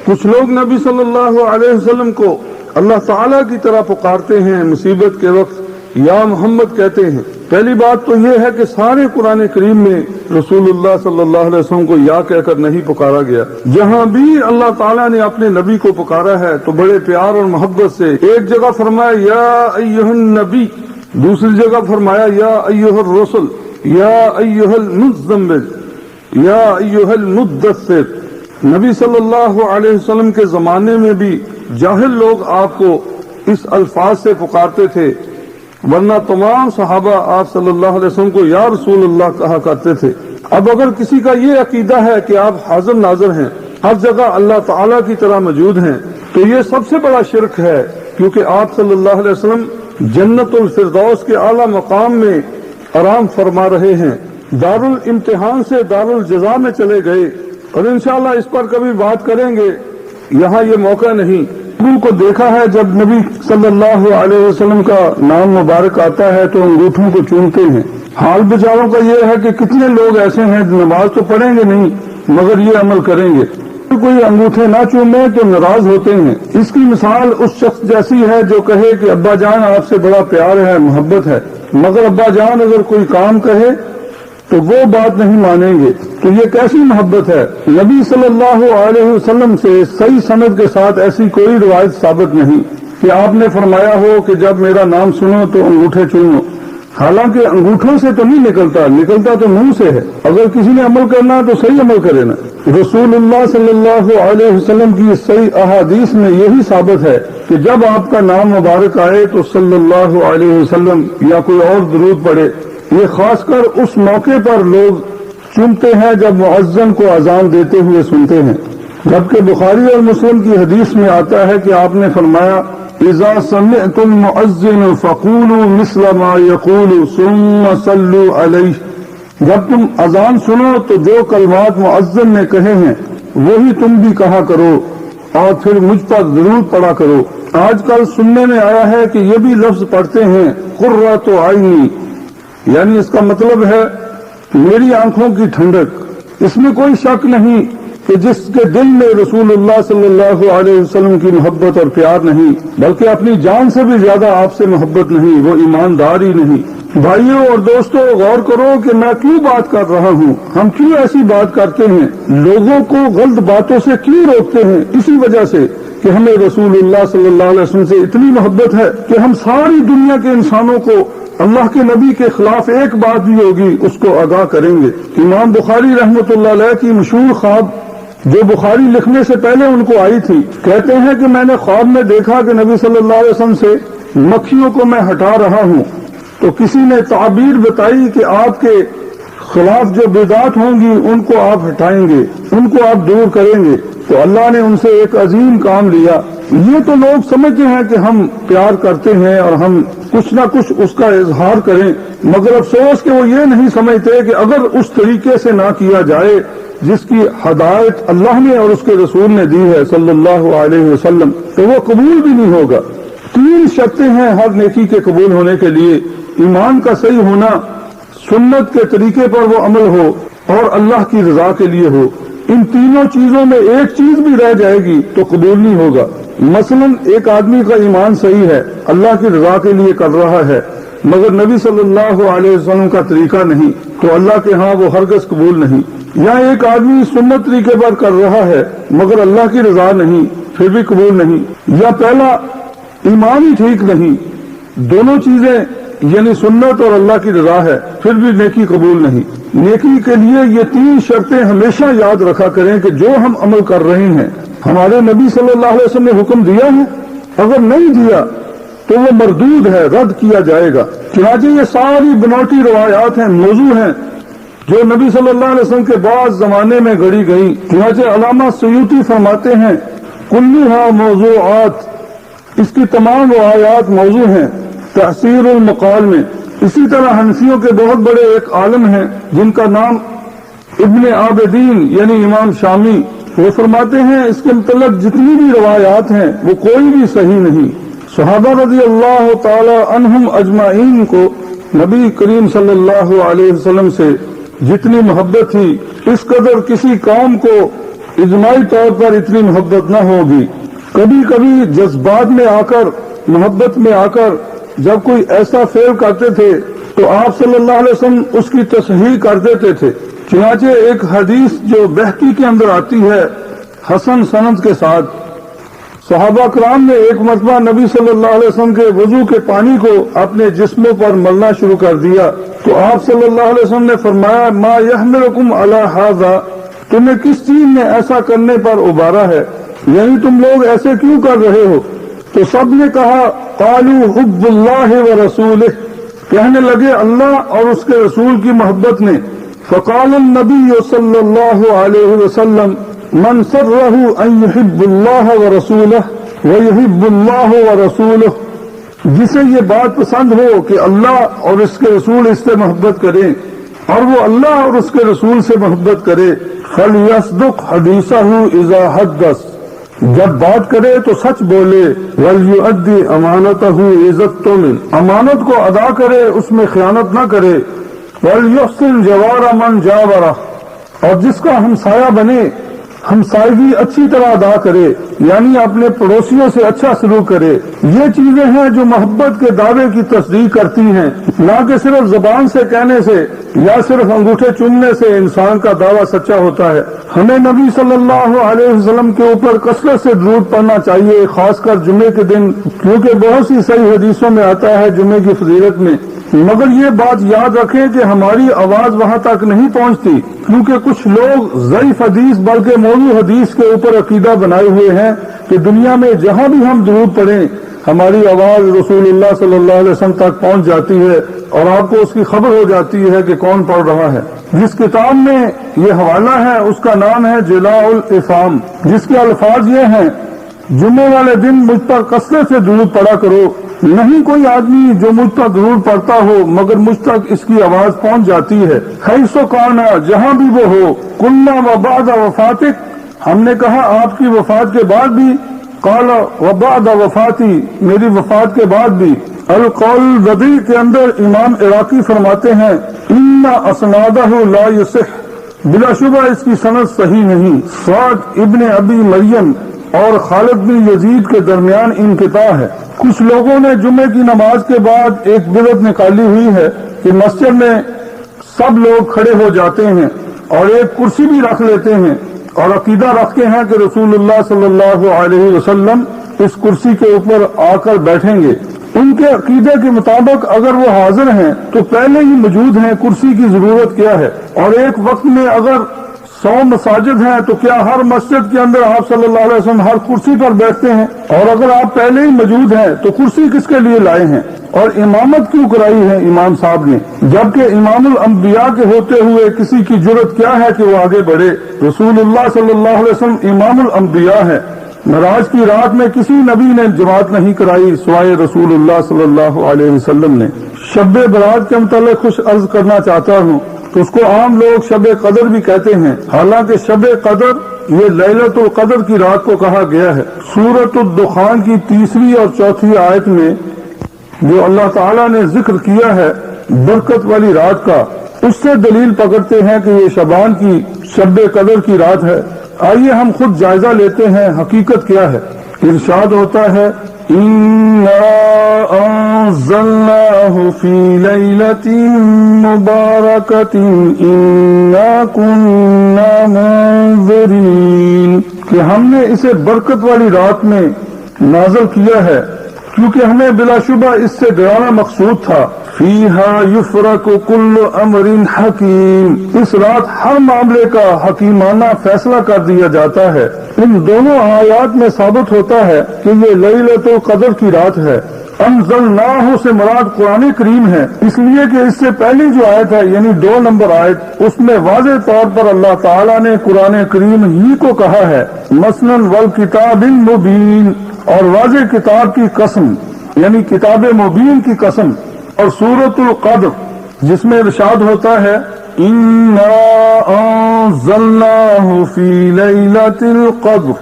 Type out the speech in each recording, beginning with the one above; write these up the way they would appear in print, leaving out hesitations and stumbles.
کچھ لوگ نبی صلی اللہ علیہ وسلم کو اللہ تعالیٰ کی طرح پکارتے ہیں، مصیبت کے وقت یا محمد کہتے ہیں۔ پہلی بات تو یہ ہے کہ سارے قرآن کریم میں رسول اللہ صلی اللہ علیہ وسلم کو یا کہہ کر نہیں پکارا گیا۔ جہاں بھی اللہ تعالیٰ نے اپنے نبی کو پکارا ہے تو بڑے پیار اور محبت سے، ایک جگہ فرمایا یا ایھا النبی، دوسری جگہ فرمایا یا ایھا الرسول، یا ایھا المزمل، یا ایھا المدثر۔ نبی صلی اللہ علیہ وسلم کے زمانے میں بھی جاہل لوگ آپ کو اس الفاظ سے پکارتے تھے، ورنہ تمام صحابہ آپ صلی اللہ علیہ وسلم کو یا رسول اللہ کہا کرتے تھے۔ اب اگر کسی کا یہ عقیدہ ہے کہ آپ حاضر ناظر ہیں، ہر جگہ اللہ تعالیٰ کی طرح موجود ہیں، تو یہ سب سے بڑا شرک ہے، کیونکہ آپ صلی اللہ علیہ وسلم جنت الفردوس کے اعلیٰ مقام میں آرام فرما رہے ہیں، دارالامتحان سے دارالجزا میں چلے گئے، اور انشاءاللہ اس پر کبھی بات کریں گے، یہاں یہ موقع نہیں۔ ان کو دیکھا ہے جب نبی صلی اللہ علیہ وسلم کا نام مبارک آتا ہے تو انگوٹھوں کو چومتے ہیں۔ حال بیچاروں کا یہ ہے کہ کتنے لوگ ایسے ہیں نماز تو پڑھیں گے نہیں مگر یہ عمل کریں گے، کوئی انگوٹھے نہ چومے تو ناراض ہوتے ہیں۔ اس کی مثال اس شخص جیسی ہے جو کہے کہ ابا جان آپ سے بڑا پیار ہے، محبت ہے، مگر ابا جان اگر کوئی کام کہے تو وہ بات نہیں مانیں گے، تو یہ کیسی محبت ہے؟ نبی صلی اللہ علیہ وسلم سے صحیح سند کے ساتھ ایسی کوئی روایت ثابت نہیں کہ آپ نے فرمایا ہو کہ جب میرا نام سنو تو انگوٹھے چومو۔ حالانکہ انگوٹھوں سے تو نہیں نکلتا تو منہ سے ہے۔ اگر کسی نے عمل کرنا ہے تو صحیح عمل کرے نا۔ رسول اللہ صلی اللہ علیہ وسلم کی صحیح احادیث میں یہی ثابت ہے کہ جب آپ کا نام مبارک آئے تو صلی اللہ علیہ وسلم یا کوئی اور درود پڑھے۔ یہ خاص کر اس موقع پر لوگ چومتے ہیں جب مؤذن کو اذان دیتے ہوئے سنتے ہیں، جبکہ بخاری اور مسلم کی حدیث میں آتا ہے کہ آپ نے فرمایا اذا سمعتم المؤذن فقولوا مثل ما يقول ثم صلوا علیہ، جب تم اذان سنو تو جو کلمات مؤذن نے کہے ہیں وہی تم بھی کہا کرو اور پھر مجھ پر درود پڑھا کرو۔ آج کل سننے میں آیا ہے کہ یہ بھی لفظ پڑھتے ہیں قرۃ عینی، یعنی اس کا مطلب ہے میری آنکھوں کی ٹھنڈک۔ اس میں کوئی شک نہیں کہ جس کے دل میں رسول اللہ صلی اللہ علیہ وسلم کی محبت اور پیار نہیں، بلکہ اپنی جان سے بھی زیادہ آپ سے محبت نہیں، وہ ایماندار ہی نہیں۔ بھائیوں اور دوستوں، غور کرو کہ میں کیوں بات کر رہا ہوں، ہم کیوں ایسی بات کرتے ہیں، لوگوں کو غلط باتوں سے کیوں روکتے ہیں؟ اسی وجہ سے کہ ہمیں رسول اللہ صلی اللہ علیہ وسلم سے اتنی محبت ہے کہ ہم ساری دنیا کے انسانوں کو اللہ کے نبی کے خلاف ایک بات بھی ہوگی اس کو آگاہ کریں گے۔ امام بخاری رحمۃ اللہ علیہ کی مشہور خواب جو بخاری لکھنے سے پہلے ان کو آئی تھی، کہتے ہیں کہ میں نے خواب میں دیکھا کہ نبی صلی اللہ علیہ وسلم سے مکھیوں کو میں ہٹا رہا ہوں، تو کسی نے تعبیر بتائی کہ آپ کے خلاف جو بدعات ہوں گی ان کو آپ ہٹائیں گے، ان کو آپ دور کریں گے، تو اللہ نے ان سے ایک عظیم کام لیا۔ یہ تو لوگ سمجھتے ہیں کہ ہم پیار کرتے ہیں اور ہم کچھ نہ کچھ اس کا اظہار کریں، مگر افسوس کہ وہ یہ نہیں سمجھتے کہ اگر اس طریقے سے نہ کیا جائے جس کی ہدایت اللہ نے اور اس کے رسول نے دی ہے صلی اللہ علیہ وسلم، تو وہ قبول بھی نہیں ہوگا۔ تین شرطیں ہیں ہر نیکی کے قبول ہونے کے لیے: ایمان کا صحیح ہونا، سنت کے طریقے پر وہ عمل ہو، اور اللہ کی رضا کے لیے ہو۔ ان تینوں چیزوں میں ایک چیز بھی رہ جائے گی تو قبول نہیں ہوگا۔ مثلا ایک آدمی کا ایمان صحیح ہے، اللہ کی رضا کے لیے کر رہا ہے، مگر نبی صلی اللہ علیہ وسلم کا طریقہ نہیں، تو اللہ کے ہاں وہ ہرگز قبول نہیں۔ یا ایک آدمی سنت طریقے پر کر رہا ہے مگر اللہ کی رضا نہیں، پھر بھی قبول نہیں۔ یا پہلا ایمان ہی ٹھیک نہیں، دونوں چیزیں یعنی سنت اور اللہ کی رضا ہے، پھر بھی نیکی قبول نہیں۔ نیکی کے لیے یہ تین شرطیں ہمیشہ یاد رکھا کریں کہ جو ہم عمل کر رہے ہیں ہمارے نبی صلی اللہ علیہ وسلم نے حکم دیا ہے، اگر نہیں دیا تو وہ مردود ہے، رد کیا جائے گا۔ چنانچہ یہ ساری بناوٹی روایات ہیں، موضوع ہیں جو نبی صلی اللہ علیہ وسلم کے بعد زمانے میں گڑی گئیں۔ چنانچہ علامہ سیوطی فرماتے ہیں کلھا موضوعات، اس کی تمام روایات موضوع ہیں تحصیل المقال میں۔ اسی طرح حنفیوں کے بہت بڑے ایک عالم ہیں جن کا نام ابن عابدین یعنی امام شامی، وہ فرماتے ہیں اس کے متعلق جتنی بھی روایات ہیں وہ کوئی بھی صحیح نہیں۔ صحابہ رضی اللہ تعالی عنہم اجمعین کو نبی کریم صلی اللہ علیہ وسلم سے جتنی محبت تھی، اس قدر کسی قوم کو اجماعی طور پر اتنی محبت نہ ہوگی۔ کبھی کبھی جذبات میں آ کر، محبت میں آ کر جب کوئی ایسا فعل کرتے تھے تو آپ صلی اللہ علیہ وسلم اس کی تصحیح کر دیتے تھے۔ چنانچہ ایک حدیث جو بہقی کے اندر آتی ہے حسن سند کے ساتھ، صحابہ کرام نے ایک مرتبہ نبی صلی اللہ علیہ وسلم کے وضو کے پانی کو اپنے جسموں پر ملنا شروع کر دیا تو آپ صلی اللہ علیہ وسلم نے فرمایا ما یحملکم علی ھذا، تمہیں کس چیز نے ایسا کرنے پر ابھارا ہے، یعنی تم لوگ ایسے کیوں کر رہے ہو؟ تو سب نے کہا قالوا حب اللہ ورسولہ، کہنے لگے اللہ اور اس کے رسول کی محبت نے۔ فقال النبی صلی اللہ علیہ وسلم من سرہ ان یحب اللہ ورسولہ ویحب اللہ ورسولہ، جسے یہ بات پسند ہو کہ اللہ اور اس کے رسول اس سے محبت کریں اور وہ اللہ اور اس کے رسول سے محبت کرے، فلیصدق حدیثہ اذا حدث، جب بات کرے تو سچ بولے، ولیؤدی امانتہ اذا اؤتمن، امانت کو ادا کرے اس میں خیانت نہ کرے، ولیحسن جوار من جاورہ، اور جس کا ہمسایہ بنے ہمسائیگی اچھی طرح ادا کرے، یعنی اپنے پڑوسیوں سے اچھا سلوک کرے۔ یہ چیزیں ہیں جو محبت کے دعوے کی تصدیق کرتی ہیں، نہ کہ صرف زبان سے کہنے سے یا صرف انگوٹھے چومنے سے انسان کا دعویٰ سچا ہوتا ہے۔ ہمیں نبی صلی اللہ علیہ وسلم کے اوپر کثرت سے درود پڑھنا چاہیے، خاص کر جمعے کے دن، کیونکہ بہت سی صحیح حدیثوں میں آتا ہے جمعے کی فضیلت میں۔ مگر یہ بات یاد رکھیں کہ ہماری آواز وہاں تک نہیں پہنچتی، کیونکہ کچھ لوگ ضعیف حدیث بلکہ موضوع حدیث کے اوپر عقیدہ بنائے ہوئے ہیں کہ دنیا میں جہاں بھی ہم درود پڑھیں ہماری آواز رسول اللہ صلی اللہ علیہ وسلم تک پہنچ جاتی ہے اور آپ کو اس کی خبر ہو جاتی ہے کہ کون پڑھ رہا ہے۔ جس کتاب میں یہ حوالہ ہے اس کا نام ہے جلاء الافہام، جس کے الفاظ یہ ہیں جمعے والے دن مجھ پر کثرت سے درود پڑھا کرو، نہیں کوئی آدمی جو مجھ پر درود پڑھتا ہو مگر مجھ تک اس کی آواز پہنچ جاتی ہے، حیث کانا، جہاں بھی وہ ہو، قلنا وبعد وفاتک، ہم نے کہا آپ کی وفات کے بعد بھی، قال وبعد وفاتی، میری وفات کے بعد بھی۔ القول البدیع کے اندر امام عراقی فرماتے ہیں ان اسنادہ لا یصح، بلا شبہ اس کی سند صحیح نہیں، سعد ابن ابی مریم اور خالد بن یزید کے درمیان انقطاع ہے۔ کچھ لوگوں نے جمعے کی نماز کے بعد ایک بدعت نکالی ہوئی ہے کہ مسجد میں سب لوگ کھڑے ہو جاتے ہیں اور ایک کرسی بھی رکھ لیتے ہیں اور عقیدہ رکھتے ہیں کہ رسول اللہ صلی اللہ علیہ وسلم اس کرسی کے اوپر آ کر بیٹھیں گے۔ ان کے عقیدے کے مطابق اگر وہ حاضر ہیں تو پہلے ہی موجود ہیں، کرسی کی ضرورت کیا ہے؟ اور ایک وقت میں اگر 100 مساجد ہیں تو کیا ہر مسجد کے اندر آپ صلی اللہ علیہ وسلم ہر کرسی پر بیٹھتے ہیں؟ اور اگر آپ پہلے ہی موجود ہیں تو کرسی کس کے لیے لائے ہیں؟ اور امامت کیوں کرائی ہے امام صاحب نے، جبکہ امام الانبیاء کے ہوتے ہوئے کسی کی جرت کیا ہے کہ وہ آگے بڑھے؟ رسول اللہ صلی اللہ علیہ وسلم امام الانبیاء ہے۔ معراج کی رات میں کسی نبی نے جماعت نہیں کرائی سوائے رسول اللہ صلی اللہ علیہ وسلم نے۔ شب برات کے متعلق کچھ عرض کرنا چاہتا ہوں، تو اس کو عام لوگ شب قدر بھی کہتے ہیں، حالانکہ شب قدر یہ لیلۃ القدر کی رات کو کہا گیا ہے۔ سورۃ الدخان کی 3 اور 4 آیت میں جو اللہ تعالیٰ نے ذکر کیا ہے برکت والی رات کا، اس سے دلیل پکڑتے ہیں کہ یہ شعبان کی شب قدر کی رات ہے۔ آئیے ہم خود جائزہ لیتے ہیں حقیقت کیا ہے۔ ارشاد ہوتا ہے اِنَّا أَنزَلْنَاهُ فِي لَيْلَةٍ مُبَارَكَةٍ إِنَّا كُنَّا مُنذِرِينَ، کہ ہم نے اسے برکت والی رات میں نازل کیا ہے کیونکہ ہمیں بلا شبہ اس سے ڈرانا مقصود تھا۔ فِيهَا يُفْرَقُ كُلُّ أَمْرٍ حَكِيمٍ، اس رات ہر معاملے کا حکیمانہ فیصلہ کر دیا جاتا ہے۔ ان دونوں آیات میں ثابت ہوتا ہے کہ یہ لیلۃ القدر کی رات ہے۔ انزلناہ سے مراد قرآن کریم ہے، اس لیے کہ اس سے پہلی جو آیت ہے یعنی 2 نمبر آیت، اس میں واضح طور پر اللہ تعالیٰ نے قرآن کریم ہی کو کہا ہے مثلاً والکتاب المبین، اور واضح کتاب کی قسم یعنی کتاب مبین کی قسم، اور سورۃ القدر جس میں ارشاد ہوتا ہے اِنَّا أَنزَلْنَاهُ فِي لَيْلَةِ الْقَدْرِ،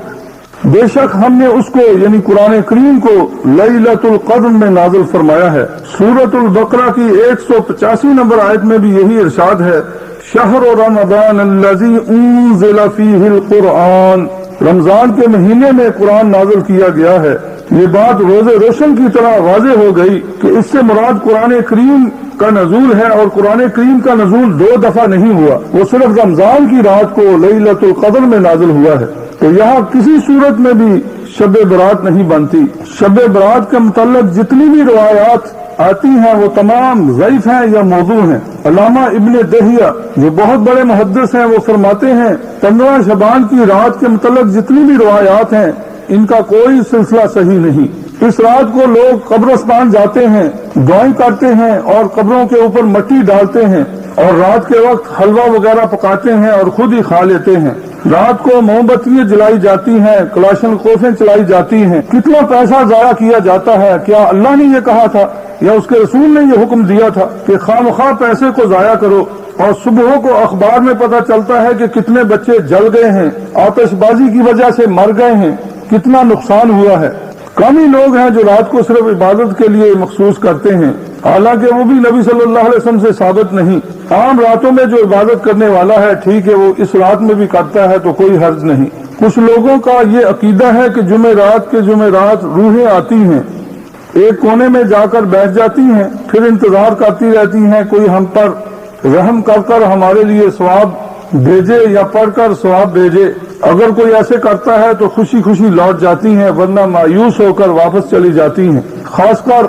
بے شک ہم نے اس کو یعنی قرآن کریم کو لیلۃ القدر میں نازل فرمایا ہے۔ سورۃ البقرہ کی 185 نمبر آیت میں بھی یہی ارشاد ہے شہر رمضان الذی انزل فیہ القرآن، رمضان کے مہینے میں قرآن نازل کیا گیا ہے۔ یہ بات روز روشن کی طرح واضح ہو گئی کہ اس سے مراد قرآن کریم کا نزول ہے، اور قرآن کریم کا نزول 2 دفعہ نہیں ہوا، وہ صرف رمضان کی رات کو لیلۃ القدر میں نازل ہوا ہے۔ تو یہاں کسی صورت میں بھی شب برات نہیں بنتی۔ شب برات کے متعلق جتنی بھی روایات آتی ہیں وہ تمام ضعیف ہیں یا موضوع ہیں۔ علامہ ابن دہیہ جو بہت بڑے محدث ہیں وہ فرماتے ہیں 15 شعبان کی رات کے متعلق جتنی بھی روایات ہیں ان کا کوئی سلسلہ صحیح نہیں۔ اس رات کو لوگ قبرستان جاتے ہیں، دعائیں کرتے ہیں اور قبروں کے اوپر مٹی ڈالتے ہیں، اور رات کے وقت حلوہ وغیرہ پکاتے ہیں اور خود ہی کھا لیتے ہیں۔ رات کو موم بتیاں جلائی جاتی ہیں، کلاشن کوفیں چلائی جاتی ہیں۔ کتنا پیسہ ضائع کیا جاتا ہے۔ کیا اللہ نے یہ کہا تھا یا اس کے رسول نے یہ حکم دیا تھا کہ خواہ مخواہ پیسے کو ضائع کرو؟ اور صبح کو اخبار میں پتہ چلتا ہے کہ کتنے بچے جل گئے ہیں، آتش بازی کی وجہ سے مر گئے ہیں، کتنا نقصان ہوا ہے۔ کم ہی لوگ ہیں جو رات کو صرف عبادت کے لیے مخصوص کرتے ہیں، حالانکہ وہ بھی نبی صلی اللہ علیہ وسلم سے ثابت نہیں۔ عام راتوں میں جو عبادت کرنے والا ہے ٹھیک ہے، وہ اس رات میں بھی کرتا ہے تو کوئی حرج نہیں۔ کچھ لوگوں کا یہ عقیدہ ہے کہ جمعرات روحیں آتی ہیں، ایک کونے میں جا کر بیٹھ جاتی ہیں، پھر انتظار کرتی رہتی ہیں کوئی ہم پر رحم کر ہمارے لیے ثواب بھیجے یا پڑھ کر ثواب بھیجے۔ اگر کوئی ایسے کرتا ہے تو خوشی خوشی لوٹ جاتی ہیں، ورنہ مایوس ہو کر واپس چلی جاتی ہیں۔ خاص کر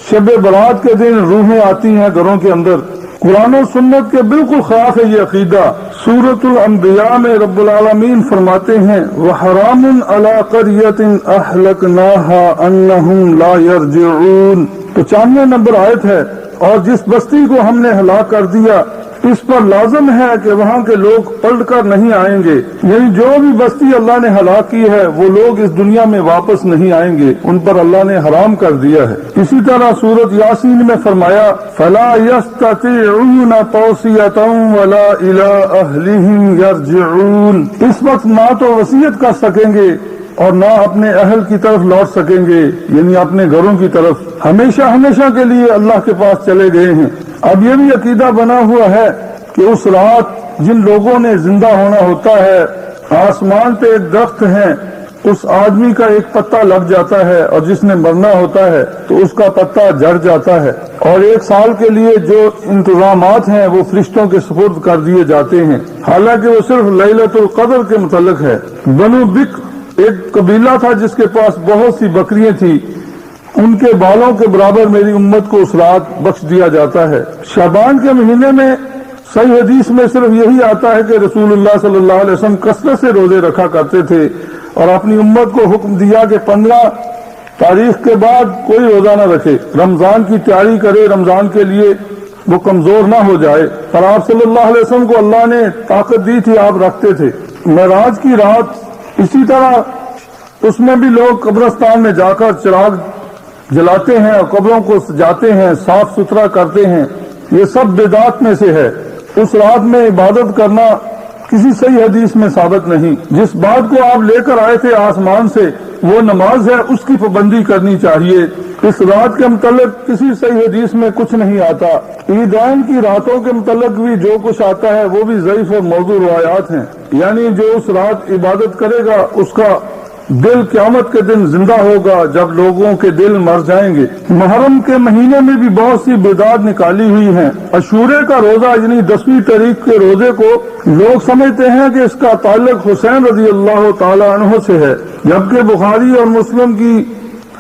شب برات کے دن روحیں آتی ہیں گھروں کے اندر۔ قرآن و سنت کے بالکل خلاف ہے یہ عقیدہ۔ سورۃ الانبیاء میں رب العالمین فرماتے ہیں وَحَرَامٌ عَلَىٰ قَرْيَةٍ أَهْلَكْنَاهَا أَنَّهُمْ لَا يَرْجِعُونَ، 95 نمبر آیت ہے۔ اور جس بستی کو ہم نے ہلاک کر دیا اس پر لازم ہے کہ وہاں کے لوگ پلٹ کر نہیں آئیں گے، یعنی جو بھی بستی اللہ نے ہلاک کی ہے وہ لوگ اس دنیا میں واپس نہیں آئیں گے، ان پر اللہ نے حرام کر دیا ہے۔ اسی طرح سورۃ یاسین میں فرمایا فَلَا يَسْتَطِيعُونَ تَوْصِيَةً وَلَا إِلَىٰ أَهْلِهِمْ يَرْجِعُونَ، اس وقت نہ تو وصیت کر سکیں گے اور نہ اپنے اہل کی طرف لوٹ سکیں گے، یعنی اپنے گھروں کی طرف، ہمیشہ کے لیے اللہ کے پاس چلے گئے ہیں۔ اب یہ بھی عقیدہ بنا ہوا ہے کہ اس رات جن لوگوں نے زندہ ہونا ہوتا ہے، آسمان پہ ایک درخت ہے، اس آدمی کا ایک پتا لگ جاتا ہے، اور جس نے مرنا ہوتا ہے تو اس کا پتا جڑ جاتا ہے، اور 1 سال کے لیے جو انتظامات ہیں وہ فرشتوں کے سپرد کر دیے جاتے ہیں، حالانکہ وہ صرف لیلۃ القدر کے متعلق ہے۔ بنو بکر ایک قبیلہ تھا جس کے پاس بہت سی بکریاں تھیں، ان کے بالوں کے برابر میری امت کو اس رات بخش دیا جاتا ہے۔ شعبان کے مہینے میں صحیح حدیث میں صرف یہی آتا ہے کہ رسول اللہ صلی اللہ علیہ وسلم کثرت سے روزے رکھا کرتے تھے، اور اپنی امت کو حکم دیا کہ 15 تاریخ کے بعد کوئی روزہ نہ رکھے، رمضان کی تیاری کرے، رمضان کے لیے وہ کمزور نہ ہو جائے۔ اور آپ صلی اللہ علیہ وسلم کو اللہ نے طاقت دی تھی، آپ رکھتے تھے۔ معراج کی رات اسی طرح اس میں بھی لوگ قبرستان میں جا کر چراغ جلاتے ہیں اور قبروں کو سجاتے ہیں، صاف ستھرا کرتے ہیں، یہ سب بدعات میں سے ہے۔ اس رات میں عبادت کرنا کسی صحیح حدیث میں ثابت نہیں۔ جس بات کو آپ لے کر آئے تھے آسمان سے وہ نماز ہے، اس کی پابندی کرنی چاہیے۔ اس رات کے متعلق کسی صحیح حدیث میں کچھ نہیں آتا۔ عیدین کی راتوں کے متعلق بھی جو کچھ آتا ہے وہ بھی ضعیف اور موضوع روایات ہیں، یعنی جو اس رات عبادت کرے گا اس کا دل قیامت کے دن زندہ ہوگا جب لوگوں کے دل مر جائیں گے۔ محرم کے مہینے میں بھی بہت سی بدعات نکالی ہوئی ہیں۔ عاشورے کا روزہ یعنی 10ویں تاریخ کے روزے کو لوگ سمجھتے ہیں کہ اس کا تعلق حسین رضی اللہ تعالی عنہ سے ہے، جبکہ بخاری اور مسلم کی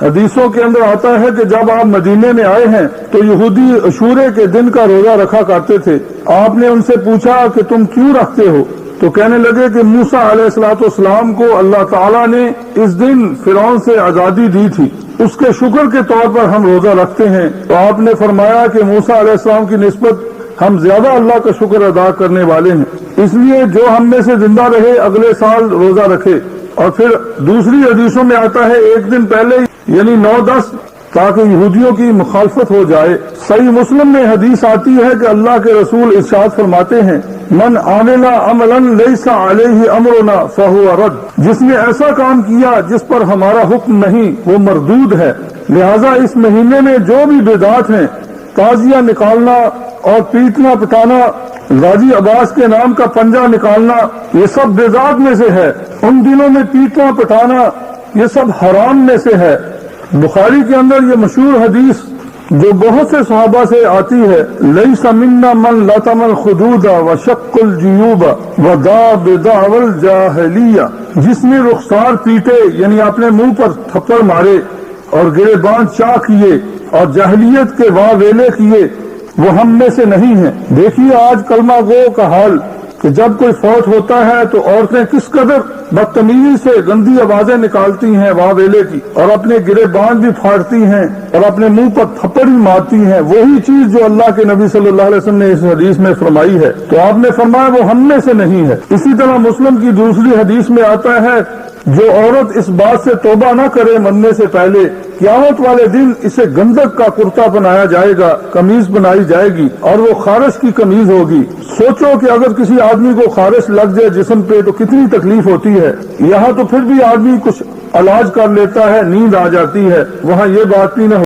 حدیثوں کے اندر آتا ہے کہ جب آپ مدینے میں آئے ہیں تو یہودی عاشورے کے دن کا روزہ رکھا کرتے تھے۔ آپ نے ان سے پوچھا کہ تم کیوں رکھتے ہو؟ تو کہنے لگے کہ موسیٰ علیہ السلام کو اللہ تعالیٰ نے اس دن فرعون سے آزادی دی تھی، اس کے شکر کے طور پر ہم روزہ رکھتے ہیں۔ تو آپ نے فرمایا کہ موسیٰ علیہ السلام کی نسبت ہم زیادہ اللہ کا شکر ادا کرنے والے ہیں، اس لیے جو ہم میں سے زندہ رہے اگلے سال روزہ رکھے۔ اور پھر دوسری حدیثوں میں آتا ہے 1 دن پہلے یعنی 9-10 تاکہ یہودیوں کی مخالفت ہو جائے۔ صحیح مسلم میں حدیث آتی ہے کہ اللہ کے رسول ارشاد فرماتے ہیں من عمل عملا لیس علیہ امرنا فہو رد، جس نے ایسا کام کیا جس پر ہمارا حکم نہیں وہ مردود ہے۔ لہذا اس مہینے میں جو بھی بدعات ہیں، تعزیہ نکالنا اور پیٹنا پٹانا غازی عباس کے نام کا پنجہ نکالنا، یہ سب بیضات میں سے ہے۔ ان دنوں میں پیٹنا پٹانا یہ سب حرام میں سے ہے۔ بخاری کے اندر یہ مشہور حدیث جو بہت سے صحابہ سے آتی ہے، لیس منا من لطم الخدود وشق الجیوب ودعا بدعوى الجاہلیہ، جس نے رخسار پیٹے یعنی اپنے منہ پر تھپڑ مارے اور گریبان چاک کیے اور جاہلیت کے واہ ویلے کیے، وہ ہم میں سے نہیں ہیں۔ دیکھیے آج کلمہ گو کا حال کہ جب کوئی فوت ہوتا ہے تو عورتیں کس قدر بدتمیزی سے گندی آوازیں نکالتی ہیں واہ ویلے کی، اور اپنے گریبان بھی پھاڑتی ہیں اور اپنے منہ پر تھپڑ بھی مارتی ہیں، وہی چیز جو اللہ کے نبی صلی اللہ علیہ وسلم نے اس حدیث میں فرمائی ہے۔ تو آپ نے فرمایا وہ ہم میں سے نہیں ہے۔ اسی طرح مسلم کی دوسری حدیث میں آتا ہے، جو عورت اس بات سے توبہ نہ کرے مرنے سے پہلے، قیامت والے دن اسے گندک کا کرتا بنایا جائے گا، قمیض بنائی جائے گی اور وہ خارش کی قمیض ہوگی۔ سوچو کہ اگر کسی آدمی کو خارش لگ جائے جسم پہ تو کتنی تکلیف ہوتی ہے۔ یہاں تو پھر بھی آدمی کچھ علاج کر لیتا ہے، نیند آ جاتی ہے، وہاں یہ بات بھی نہ